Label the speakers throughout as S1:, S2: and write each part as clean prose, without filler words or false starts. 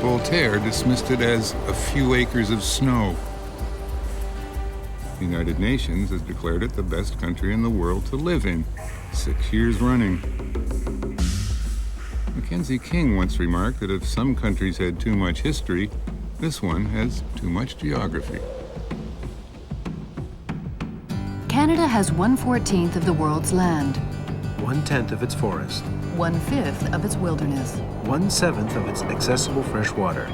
S1: Voltaire dismissed it as a few acres of snow. The United Nations has declared it the best country in the world to live in, 6 years running. Mackenzie King once remarked that if some countries had too much history, this one has too much geography.
S2: Canada has 1/14 of the world's land,
S3: 1/10 of its forest,
S2: 1/5 of its wilderness,
S3: 1/7 of its accessible fresh water.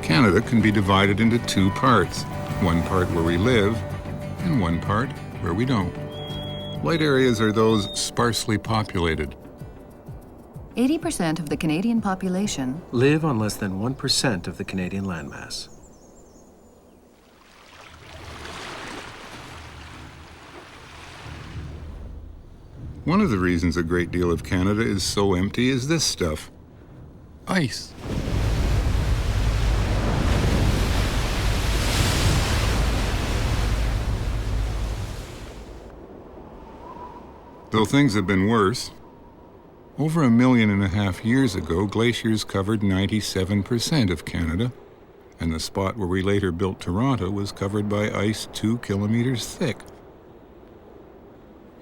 S1: Canada can be divided into two parts, one part where we live and one part where we don't. Light areas are those sparsely populated.
S2: 80% of the Canadian population
S3: Live on less than 1% of the Canadian landmass.
S1: One of the reasons a great deal of Canada is so empty is this stuff: ice. Though things have been worse, over 1.5 million years ago, glaciers covered 97% of Canada, and the spot where we later built Toronto was covered by ice 2 kilometers thick.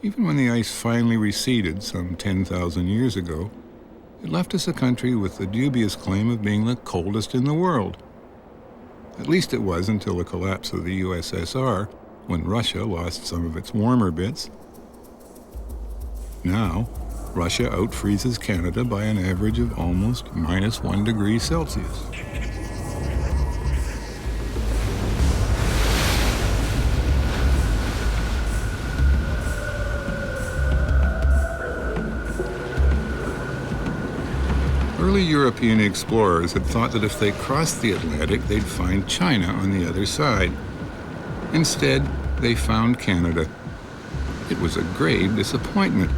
S1: Even when the ice finally receded some 10,000 years ago, it left us a country with the dubious claim of being the coldest in the world. At least it was until the collapse of the USSR, when Russia lost some of its warmer bits. Now, Russia outfreezes Canada by an average of almost -1 degree Celsius. Early European explorers had thought that if they crossed the Atlantic, they'd find China on the other side. Instead, they found Canada. It was a grave disappointment.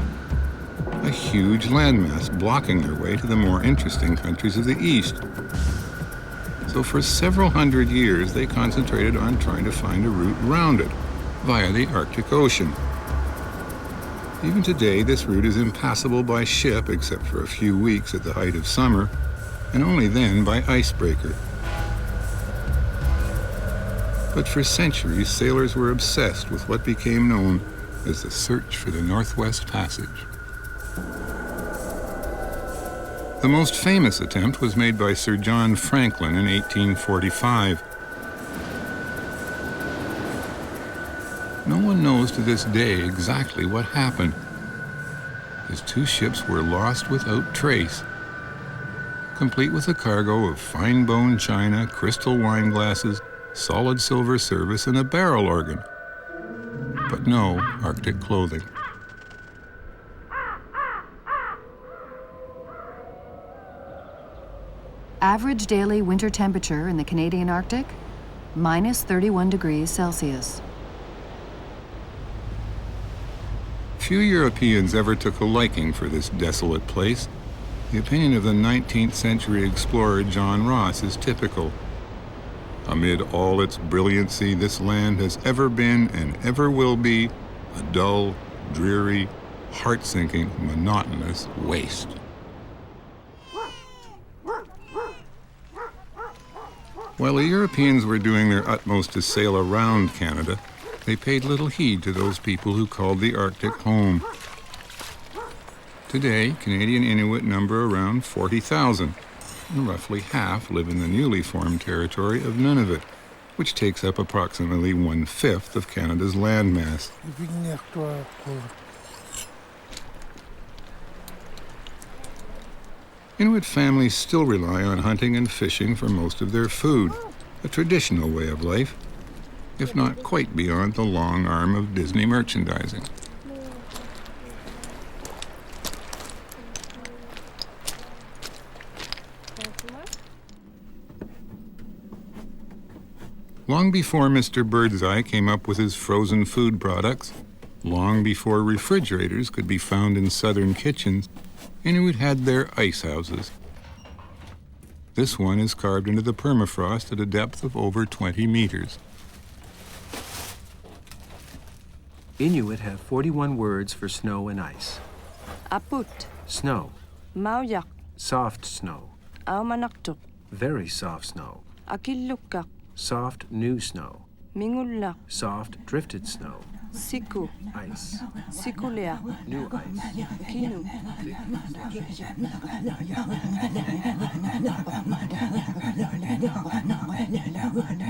S1: A huge landmass blocking their way to the more interesting countries of the East. So for several hundred years, they concentrated on trying to find a route around it, via the Arctic Ocean. Even today, this route is impassable by ship, except for a few weeks at the height of summer, and only then by icebreaker. But for centuries, sailors were obsessed with what became known as the search for the Northwest Passage. The most famous attempt was made by Sir John Franklin in 1845. No one knows to this day exactly what happened. His 2 ships were lost without trace, complete with a cargo of fine bone china, crystal wine glasses, solid silver service, and a barrel organ, but no Arctic clothing.
S2: Average daily winter temperature in the Canadian Arctic, -31 degrees Celsius.
S1: Few Europeans ever took a liking for this desolate place. The opinion of the 19th century explorer John Ross is typical. Amid all its brilliancy, this land has ever been and ever will be a dull, dreary, heart-sinking, monotonous waste. While the Europeans were doing their utmost to sail around Canada, they paid little heed to those people who called the Arctic home. Today, Canadian Inuit number around 40,000, and roughly half live in the newly formed territory of Nunavut, which takes up approximately 1/5 of Canada's landmass. Inuit families still rely on hunting and fishing for most of their food, a traditional way of life, if not quite beyond the long arm of Disney merchandising. Long before Mr. Birdseye came up with his frozen food products, long before refrigerators could be found in southern kitchens, Inuit had their ice houses. This one is carved into the permafrost at a depth of over 20 meters.
S3: Inuit have 41 words for snow and ice.
S4: Aput,
S3: Snow,
S4: Mauyak,
S3: soft snow,
S4: Aumanaktuk,
S3: very soft snow,
S4: Akillukak,
S3: soft new snow,
S4: Mingullak,
S3: soft drifted snow,
S4: Siku,
S3: ice,
S4: Sikulea,
S3: new ice,
S4: Kinu,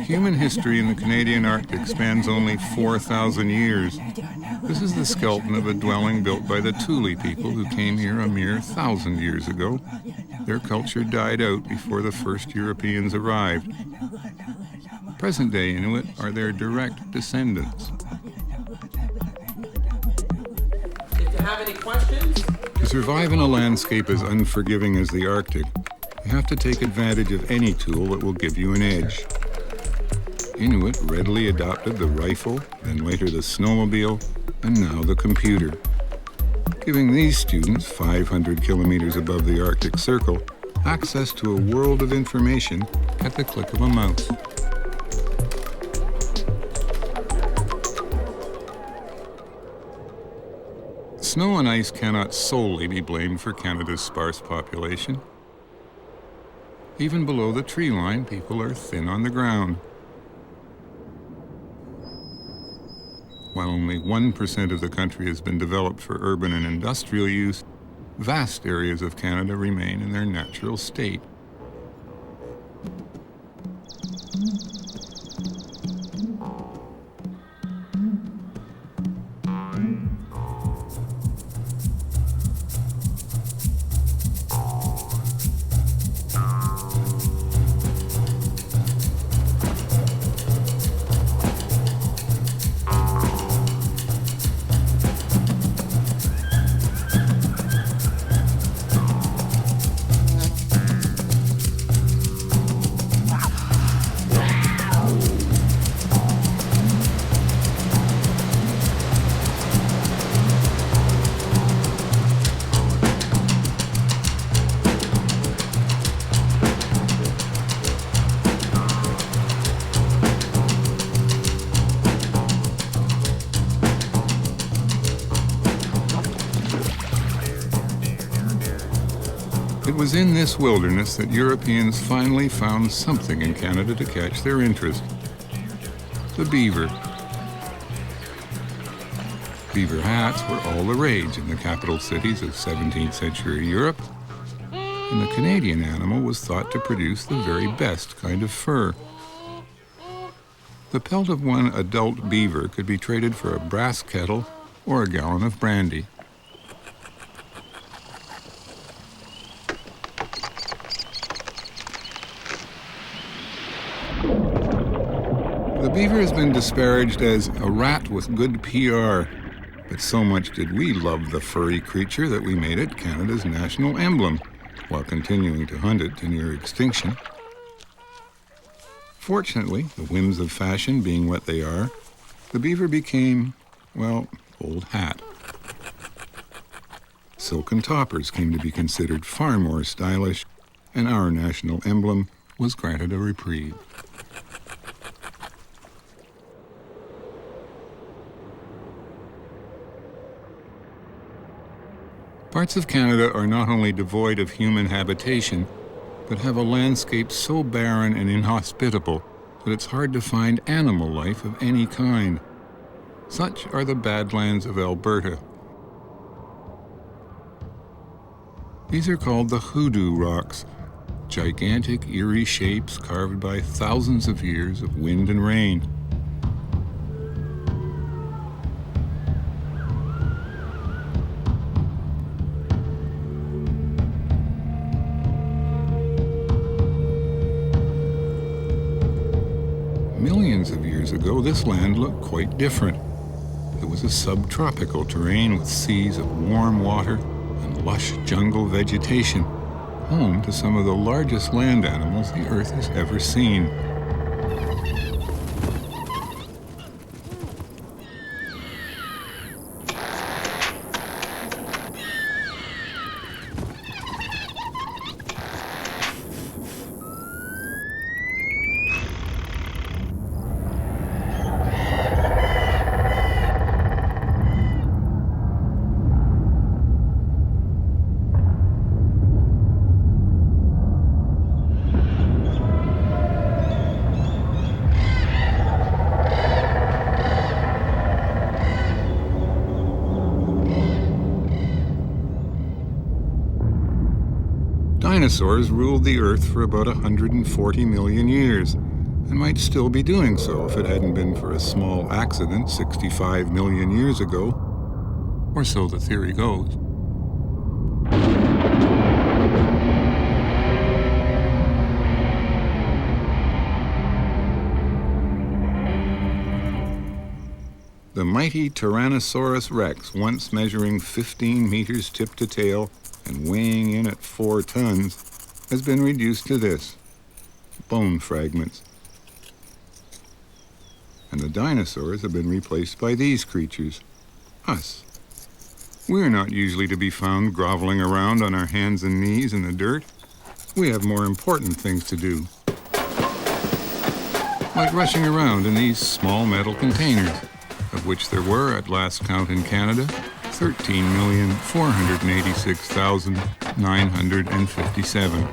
S1: Human history in the Canadian Arctic spans only 4,000 years. This is the skeleton of a dwelling built by the Thule people who came here a mere 1,000 years ago. Their culture died out before the first Europeans arrived. Present-day Inuit are their direct descendants.
S5: If you have any questions,
S1: To survive in a landscape as unforgiving as the Arctic, you have to take advantage of any tool that will give you an edge. Inuit readily adopted the rifle, then later the snowmobile, and now the computer, giving these students 500 kilometers above the Arctic Circle access to a world of information at the click of a mouse. Snow and ice cannot solely be blamed for Canada's sparse population. Even below the tree line, people are thin on the ground. While only 1% of the country has been developed for urban and industrial use, vast areas of Canada remain in their natural state. It was in this wilderness that Europeans finally found something in Canada to catch their interest: the beaver. Beaver hats were all the rage in the capital cities of 17th century Europe, and the Canadian animal was thought to produce the very best kind of fur. The pelt of one adult beaver could be traded for a brass kettle or a gallon of brandy. The beaver has been disparaged as a rat with good PR, but so much did we love the furry creature that we made it Canada's national emblem, while continuing to hunt it to near extinction. Fortunately, the whims of fashion being what they are, the beaver became, well, old hat. Silken toppers came to be considered far more stylish, and our national emblem was granted a reprieve. Parts of Canada are not only devoid of human habitation, but have a landscape so barren and inhospitable that it's hard to find animal life of any kind. Such are the Badlands of Alberta. These are called the Hoodoo Rocks, gigantic, eerie shapes carved by thousands of years of wind and rain. Millions of years ago, this land looked quite different. It was a subtropical terrain with seas of warm water and lush jungle vegetation, home to some of the largest land animals the Earth has ever seen. Dinosaurs ruled the Earth for about 140 million years, and might still be doing so if it hadn't been for a small accident 65 million years ago, or so the theory goes. The mighty Tyrannosaurus rex, once measuring 15 meters tip to tail and weighing in at 4 tons, has been reduced to this: bone fragments. And the dinosaurs have been replaced by these creatures, us. We're not usually to be found groveling around on our hands and knees in the dirt. We have more important things to do, like rushing around in these small metal containers, of which there were, at last count in Canada, 13,486,957.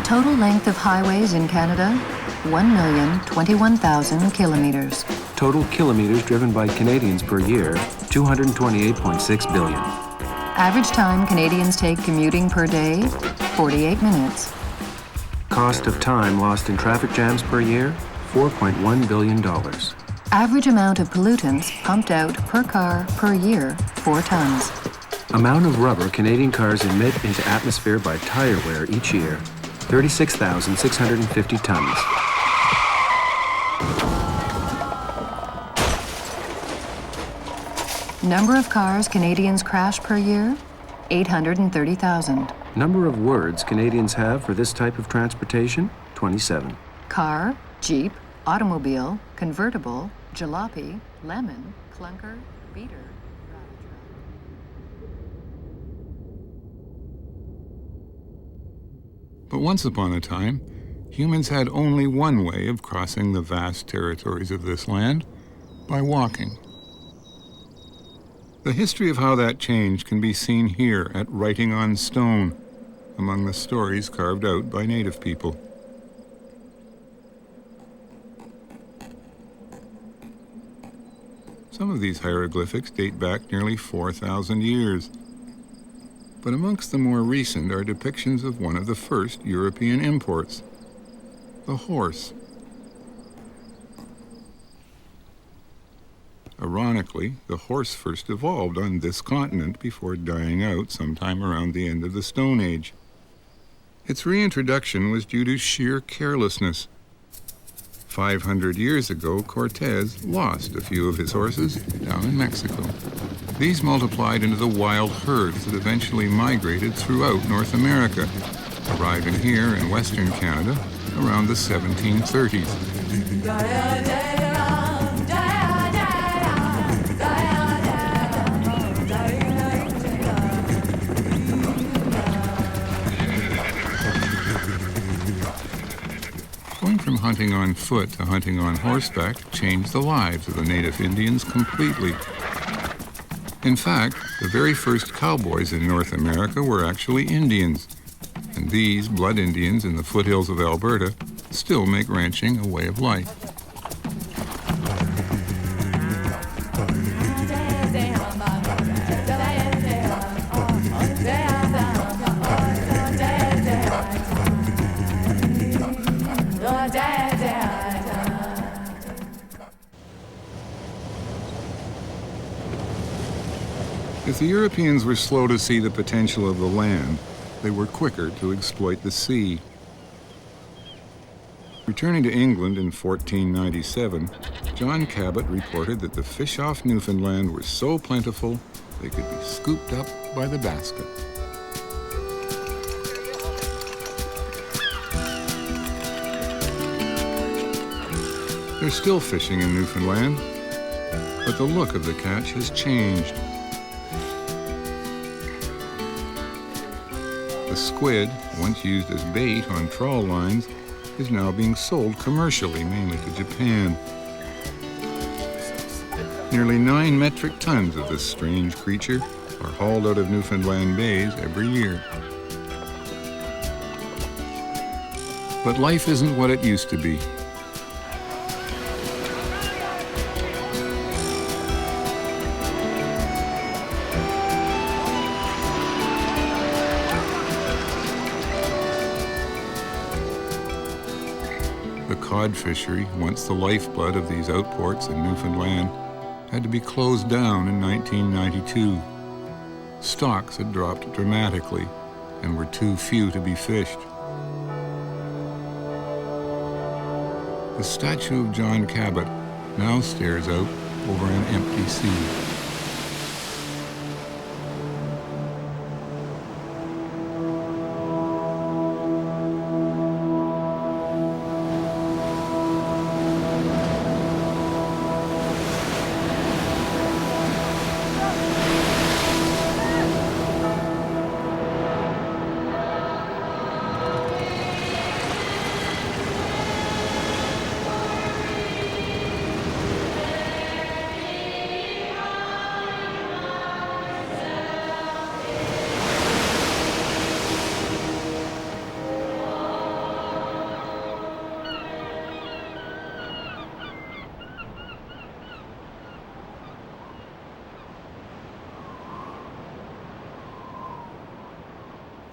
S2: Total length of highways in Canada, 1,021,000 kilometres.
S3: Total kilometers driven by Canadians per year, 228.6 billion.
S2: Average time Canadians take commuting per day, 48 minutes.
S3: Cost of time lost in traffic jams per year, $4.1 billion.
S2: Average amount of pollutants pumped out per car per year, 4 tons.
S3: Amount of rubber Canadian cars emit into atmosphere by tire wear each year, 36,650 tons.
S2: Number of cars Canadians crash per year, 830,000.
S3: Number of words Canadians have for this type of transportation, 27.
S2: Car, Jeep, automobile, convertible, jalopy, lemon, clunker, beater, rattle truck.
S1: But once upon a time, humans had only one way of crossing the vast territories of this land: by walking. The history of how that changed can be seen here at Writing on Stone, among the stories carved out by native people. Some of these hieroglyphics date back nearly 4,000 years. But amongst the more recent are depictions of one of the first European imports, the horse. Ironically, the horse first evolved on this continent before dying out sometime around the end of the Stone Age. Its reintroduction was due to sheer carelessness. 500 years ago, Cortez lost a few of his horses down in Mexico. These multiplied into the wild herds that eventually migrated throughout North America, arriving here in Western Canada around the 1730s. Going from hunting on foot to hunting on horseback changed the lives of the native Indians completely. In fact, the very first cowboys in North America were actually Indians, and these blood Indians in the foothills of Alberta still make ranching a way of life. If the Europeans were slow to see the potential of the land, they were quicker to exploit the sea. Returning to England in 1497, John Cabot reported that the fish off Newfoundland were so plentiful they could be scooped up by the basket. They're still fishing in Newfoundland, but the look of the catch has changed. The squid, once used as bait on trawl lines, is now being sold commercially, mainly to Japan. Nearly 9 metric tons of this strange creature are hauled out of Newfoundland bays every year. But life isn't what it used to be. The cod fishery, once the lifeblood of these outports in Newfoundland, had to be closed down in 1992. Stocks had dropped dramatically and were too few to be fished. The statue of John Cabot now stares out over an empty sea.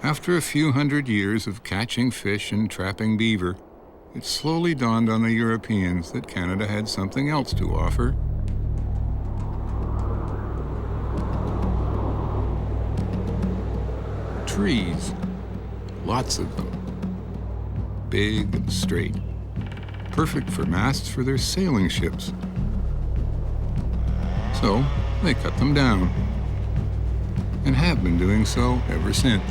S1: After a few hundred years of catching fish and trapping beaver, it slowly dawned on the Europeans that Canada had something else to offer. Trees. Lots of them. Big and straight. Perfect for masts for their sailing ships. So they cut them down, and have been doing so ever since.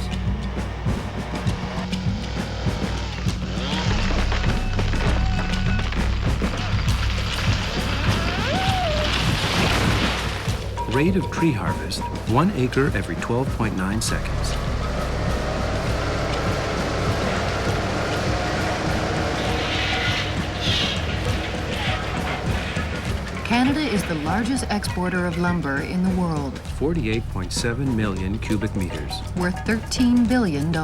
S3: Rate of tree harvest, 1 acre every 12.9 seconds.
S2: Canada is the largest exporter of lumber in the world,
S3: 48.7 million cubic meters.
S2: worth $13 billion.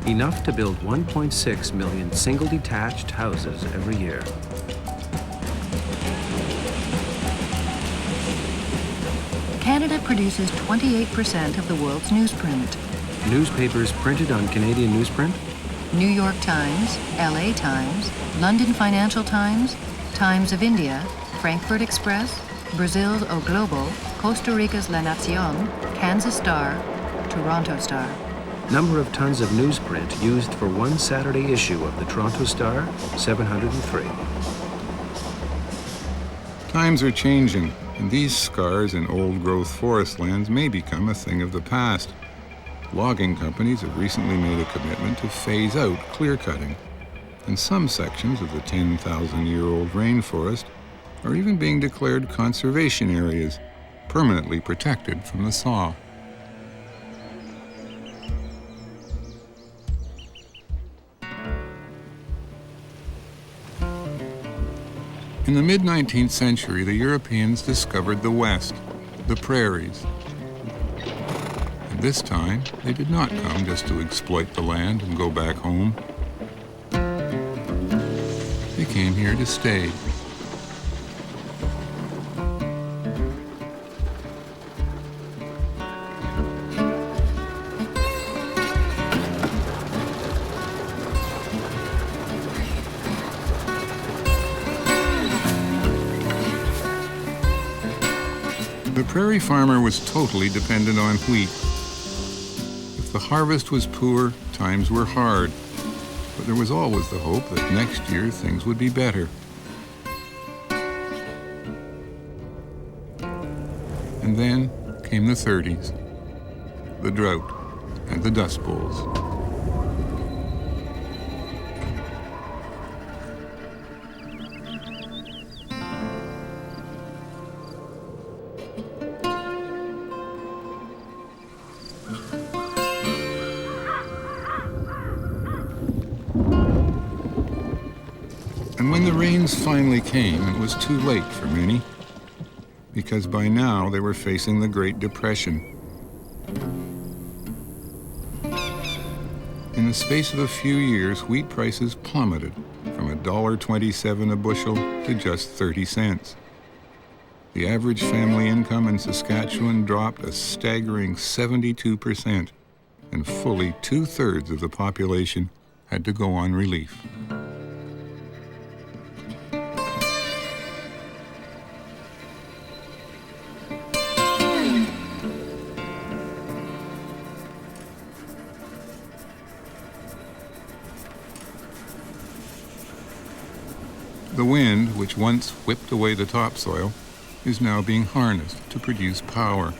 S3: Enough to build 1.6 million single detached houses every year.
S2: Canada produces 28% of the world's newsprint.
S3: Newspapers printed on Canadian newsprint?
S2: New York Times, LA Times, London Financial Times, Times of India, Frankfurt Express, Brazil's O Globo, Costa Rica's La Nación, Kansas Star, Toronto Star.
S3: Number of tons of newsprint used for one Saturday issue of the Toronto Star, 703.
S1: Times are changing, and these scars in old-growth forest lands may become a thing of the past. Logging companies have recently made a commitment to phase out clear-cutting, and some sections of the 10,000-year-old rainforest are even being declared conservation areas, permanently protected from the saw. In the mid-19th century, the Europeans discovered the West, the prairies, This time, they did not come just to exploit the land and go back home. They came here to stay. The prairie farmer was totally dependent on wheat. If the harvest was poor, times were hard, but there was always the hope that next year things would be better. And then came the 30s, the drought, and the Dust Bowls. And when the rains finally came, it was too late for many, because by now they were facing the Great Depression. In the space of a few years, wheat prices plummeted from $1.27 a bushel to just 30 cents. The average family income in Saskatchewan dropped a staggering 72%, and fully 2/3 of the population had to go on relief. The wind, which once whipped away the topsoil, is now being harnessed to produce power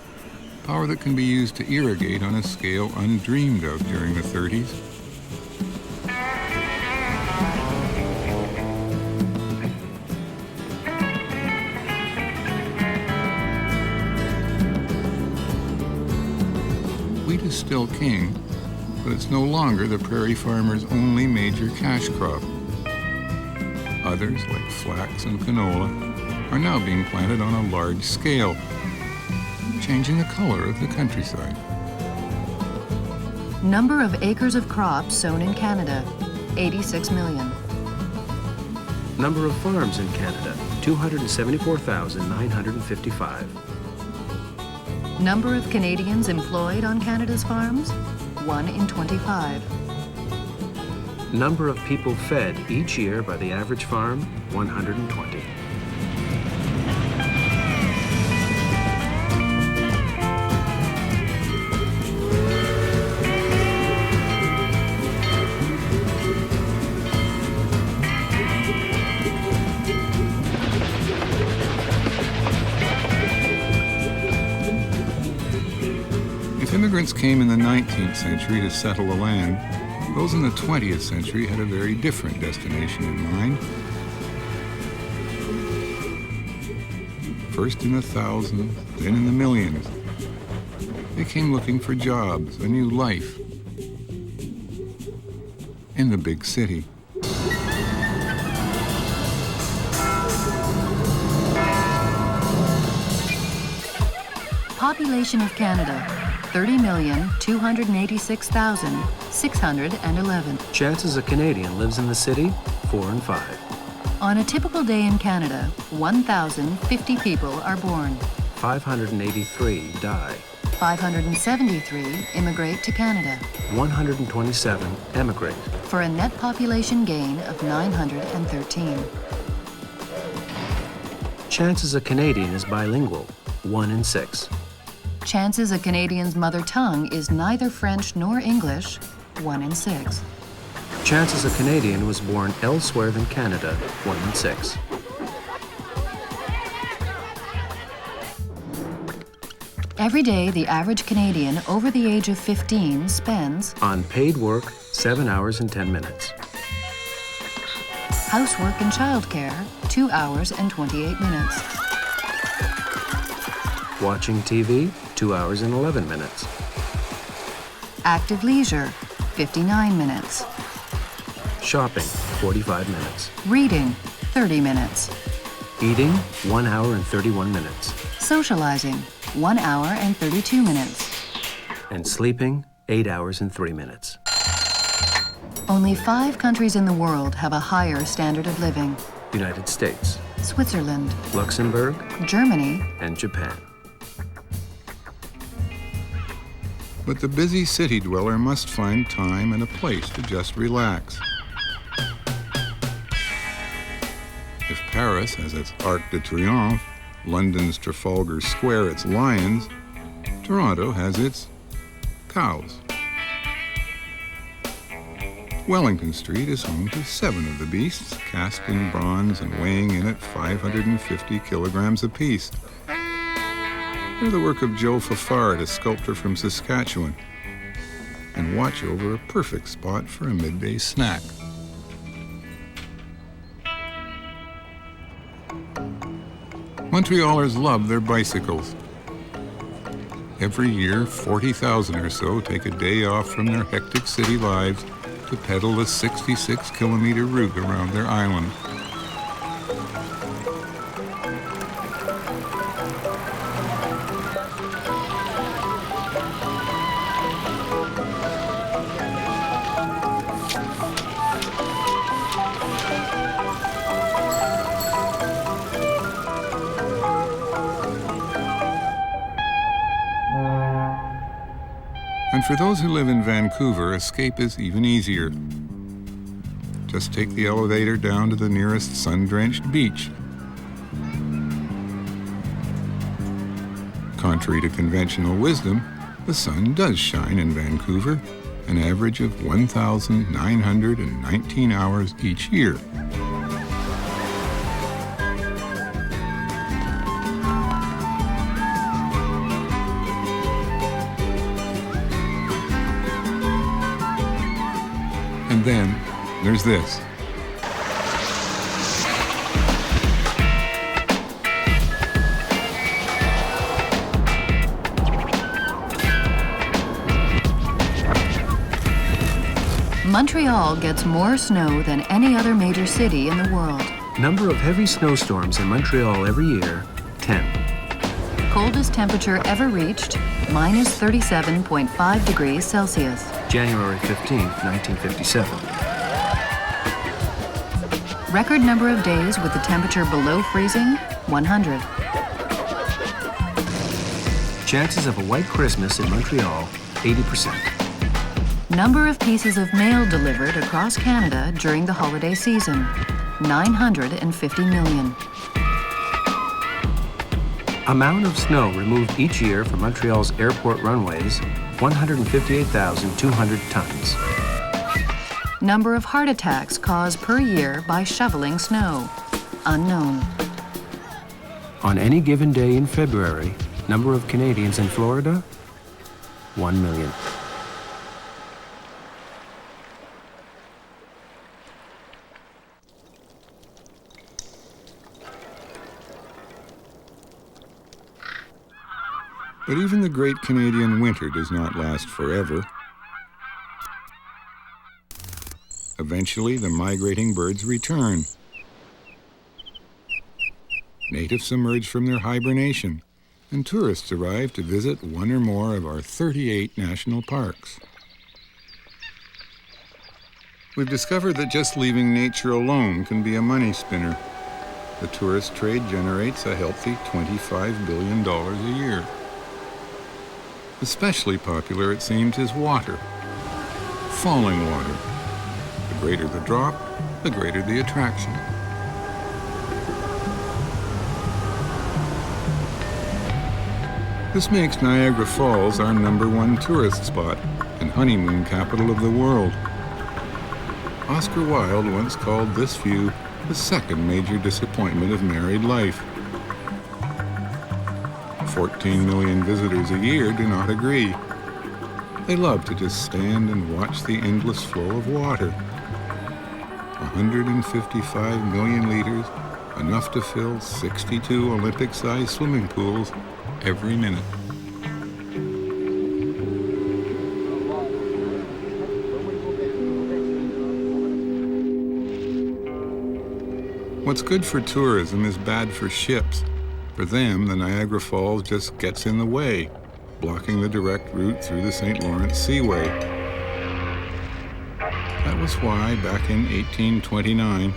S1: that can be used to irrigate on a scale undreamed of during the 30s. Wheat is still king, but it's no longer the prairie farmer's only major cash crop. Others, like flax and canola, are now being planted on a large scale, changing the color of the countryside.
S2: Number of acres of crops sown in Canada, 86 million.
S3: Number of farms in Canada, 274,955.
S2: Number of Canadians employed on Canada's farms, 1 in 25.
S3: Number of people fed each year by the average farm, 120.
S1: If immigrants came in the 19th century to settle the land, those in the 20th century had a very different destination in mind. First in the thousands, then in the millions. They came looking for jobs, a new life, in the big city.
S2: Population of Canada, 30,286,611.
S3: Chances a Canadian lives in the city, 4 in 5.
S2: On a typical day in Canada, 1,050 people are born.
S3: 583 die.
S2: 573 immigrate to Canada,
S3: 127 emigrate.
S2: for a net population gain of 913.
S3: Chances a Canadian is bilingual, 1 in 6.
S2: Chances a Canadian's mother tongue is neither French nor English, 1 in 6.
S3: Chances a Canadian was born elsewhere than Canada, 1 in 6.
S2: Every day, the average Canadian over the age of 15 spends
S3: On paid work, 7 hours and 10 minutes.
S2: housework and childcare, 2 hours and 28 minutes.
S3: Watching TV, 2 hours and 11 minutes.
S2: Active leisure, 59 minutes.
S3: Shopping, 45 minutes.
S2: Reading, 30 minutes.
S3: Eating, 1 hour and 31 minutes.
S2: Socializing, 1 hour and 32 minutes.
S3: and sleeping 8 hours and 3 minutes.
S2: Only 5 countries in the world have a higher standard of living:
S3: United States,
S2: Switzerland,
S3: Luxembourg,
S2: Germany,
S3: and Japan.
S1: But the busy city dweller must find time and a place to just relax. If Paris has its Arc de Triomphe, London's Trafalgar Square its lions, Toronto has its cows. Wellington Street is home to 7 of the beasts, cast in bronze and weighing in at 550 kilograms apiece. They're the work of Joe Fafard, a sculptor from Saskatchewan, and watch over a perfect spot for a midday snack. Montrealers love their bicycles. Every year, 40,000 or so take a day off from their hectic city lives to pedal the 66-kilometer route around their island. And for those who live in Vancouver, escape is even easier. Just take the elevator down to the nearest sun-drenched beach. Contrary to conventional wisdom, the sun does shine in Vancouver, an average of 1,919 hours each year. And then there's this.
S2: Montreal gets more snow than any other major city in the world.
S3: Number of heavy snowstorms in Montreal every year, 10.
S2: Coldest temperature ever reached, minus 37.5 degrees Celsius.
S3: January 15th, 1957.
S2: Record number of days with the temperature below freezing, 100.
S3: Chances of a white Christmas in Montreal, 80%.
S2: Number of pieces of mail delivered across Canada during the holiday season, 950 million.
S3: Amount of snow removed each year from Montreal's airport runways, 158,200 tons.
S2: Number of heart attacks caused per year by shoveling snow, unknown.
S3: On any given day in February, number of Canadians in Florida, 1 million.
S1: But even the great Canadian winter does not last forever. Eventually, the migrating birds return. Natives emerge from their hibernation, and tourists arrive to visit one or more of our 38 national parks. We've discovered that just leaving nature alone can be a money spinner. The tourist trade generates a healthy $25 billion a year. Especially popular, it seems, is water. Falling water. The greater the drop, the greater the attraction. This makes Niagara Falls our #1 tourist spot and honeymoon capital of the world. Oscar Wilde once called this view the second major disappointment of married life. 14 million visitors a year do not agree. They love to just stand and watch the endless flow of water. 155 million liters, enough to fill 62 Olympic-sized swimming pools every minute. What's good for tourism is bad for ships. For them, the Niagara Falls just gets in the way. blocking the direct route through the St. Lawrence Seaway. That was why, back in 1829,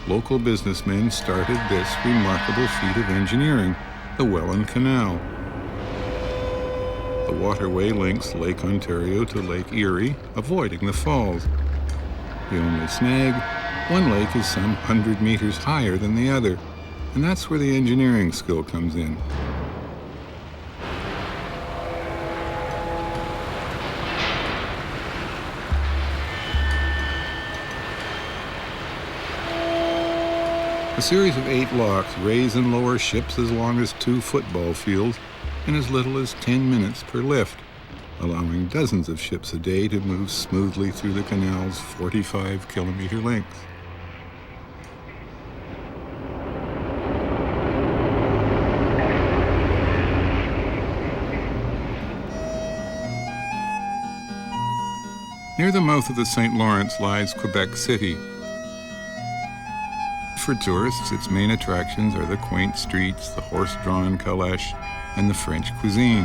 S1: local businessmen started this remarkable feat of engineering, the Welland Canal. The waterway links Lake Ontario to Lake Erie, avoiding the falls. The only snag, one lake is some 100 meters higher than the other, and that's where the engineering skill comes in. A series of 8 locks raise and lower ships as long as 2 football fields in as little as 10 minutes per lift, allowing dozens of ships a day to move smoothly through the canal's 45-kilometer length. Near the mouth of the St. Lawrence lies Quebec City. For tourists, its main attractions are the quaint streets, the horse-drawn calèche, and the French cuisine.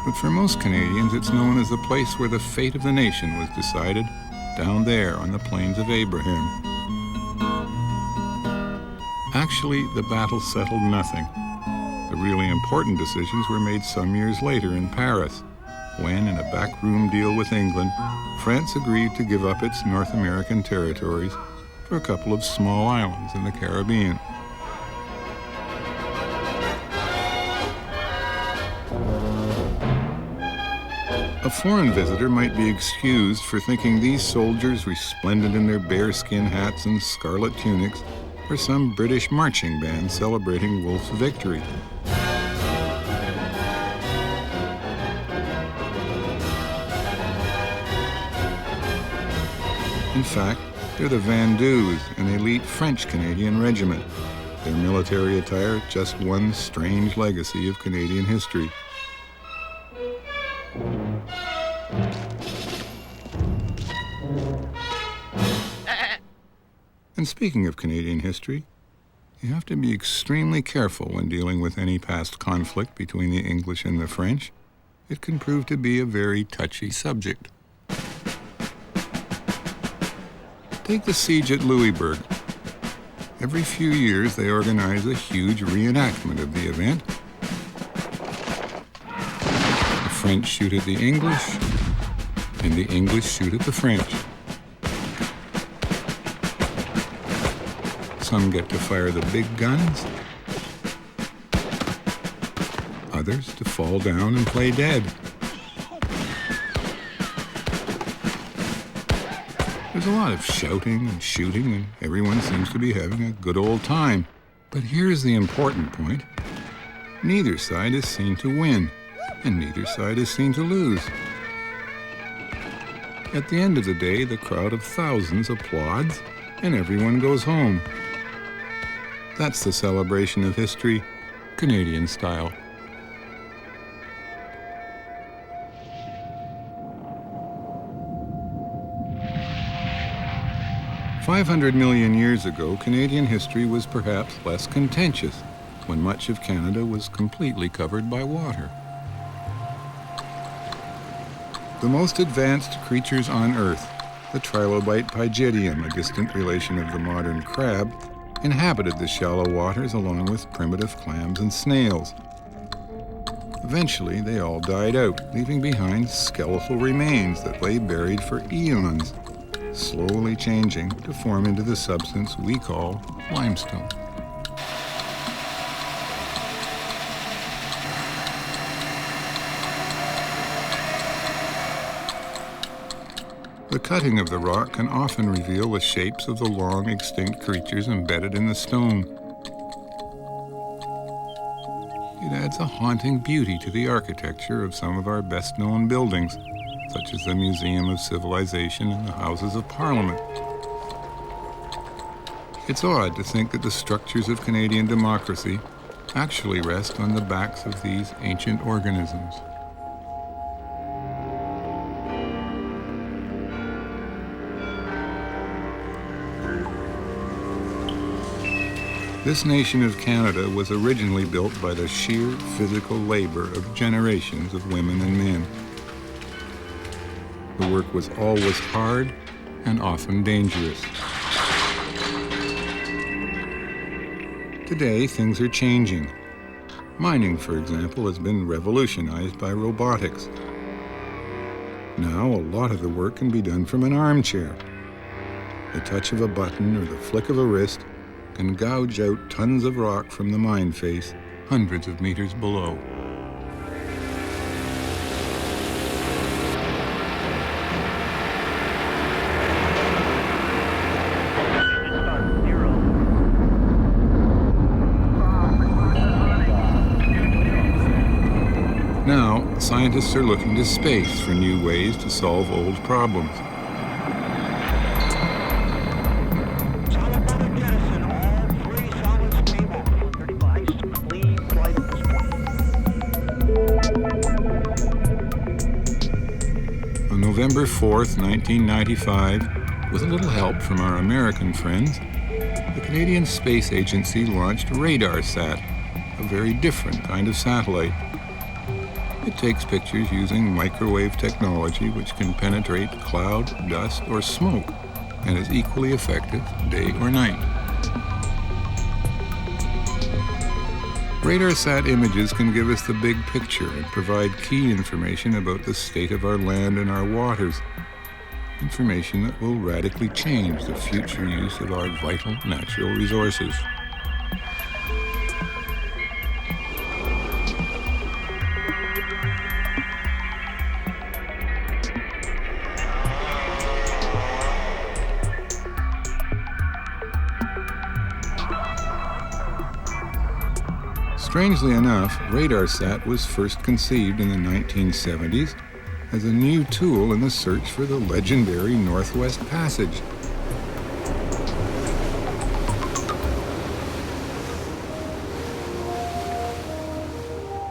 S1: But for most Canadians, it's known as the place where the fate of the nation was decided, down there on the Plains of Abraham. Actually, the battle settled nothing. The really important decisions were made some years later in Paris, when, in a backroom deal with England, France agreed to give up its North American territories for a couple of small islands in the Caribbean. A foreign visitor might be excused for thinking these soldiers, resplendent in their bearskin hats and scarlet tunics, are some British marching band celebrating Wolfe's victory. In fact, they're the Vendus, an elite French-Canadian regiment. Their military attire just one strange legacy of Canadian history. And speaking of Canadian history, you have to be extremely careful when dealing with any past conflict between the English and the French. It can prove to be a very touchy subject. Take the siege at Louisbourg. Every few years, they organize a huge reenactment of the event. The French shoot at the English, and the English shoot at the French. Some get to fire the big guns, others to fall down and play dead. There's a lot of shouting and shooting, and everyone seems to be having a good old time. But here's the important point. Neither side is seen to win, and neither side is seen to lose. At the end of the day, the crowd of thousands applauds, and everyone goes home. That's the celebration of history, Canadian style. "500 million years ago, Canadian history was perhaps less contentious, when much of Canada was completely covered by water. The most advanced creatures on Earth, the trilobite pygidium, a distant relation of the modern crab, inhabited the shallow waters along with primitive clams and snails. Eventually, they all died out, leaving behind skeletal remains that lay buried for eons, slowly changing to form into the substance we call limestone. The cutting of the rock can often reveal the shapes of the long extinct creatures embedded in the stone. It adds a haunting beauty to the architecture of some of our best-known buildings, such as the Museum of Civilization and the Houses of Parliament. It's odd to think that the structures of Canadian democracy actually rest on the backs of these ancient organisms. This nation of Canada was originally built by the sheer physical labor of generations of women and men. The work was always hard and often dangerous. Today, things are changing. Mining, for example, has been revolutionized by robotics. Now, a lot of the work can be done from an armchair. The touch of a button or the flick of a wrist can gouge out tons of rock from the mine face hundreds of meters below. Now, scientists are looking to space for new ways to solve old problems. On November 4th, 1995, with a little help from our American friends, the Canadian Space Agency launched RadarSat, a very different kind of satellite. It takes pictures using microwave technology which can penetrate cloud, dust, or smoke, and is equally effective day or night. RadarSat images can give us the big picture and provide key information about the state of our land and our waters, information that will radically change the future use of our vital natural resources. Strangely enough, RadarSat was first conceived in the 1970s as a new tool in the search for the legendary Northwest Passage.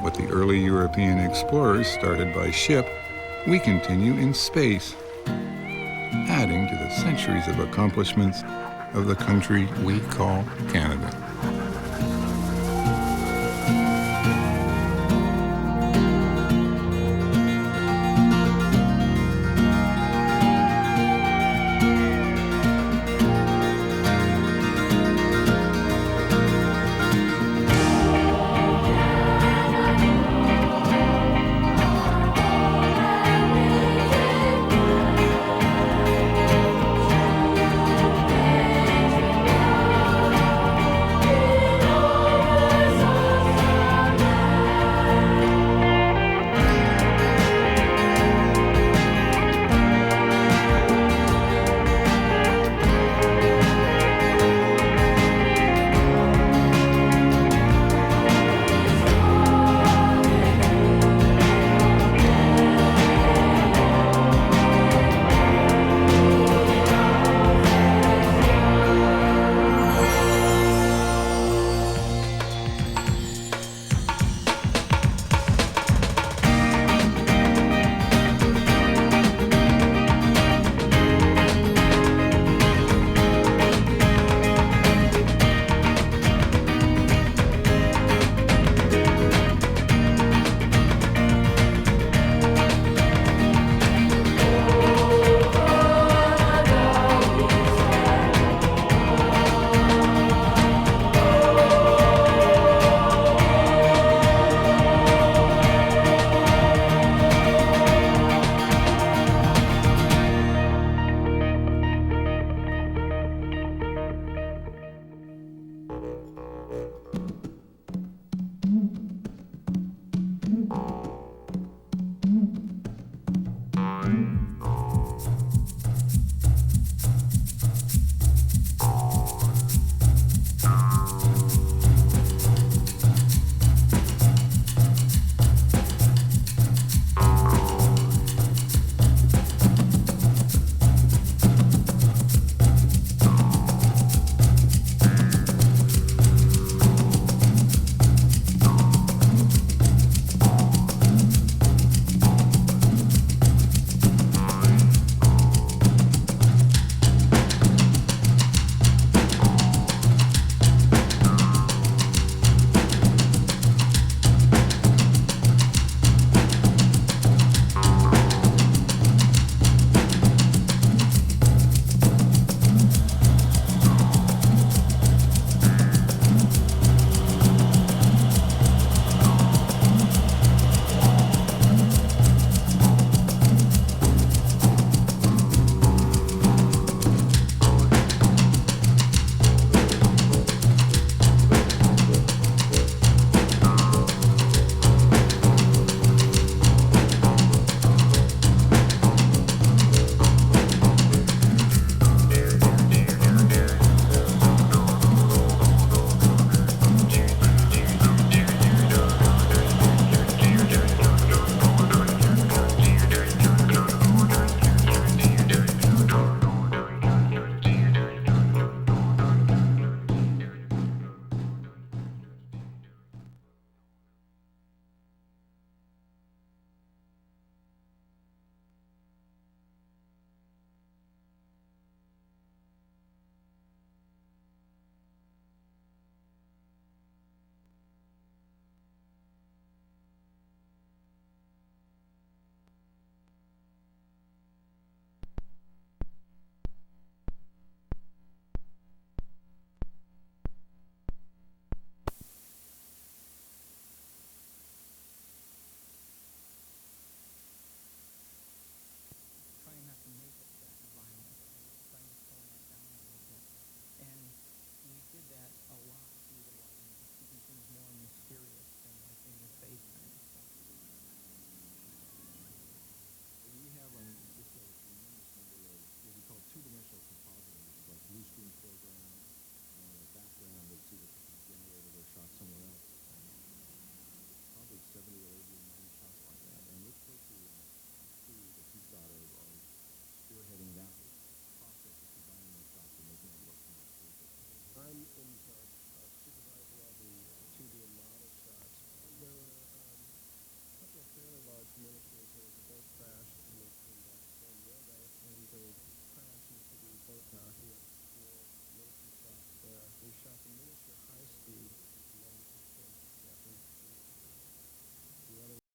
S1: What the early European explorers started by ship, we continue in space, adding to the centuries of accomplishments of the country we call Canada.
S6: He had 4 local shops there. They shop in miniature high speed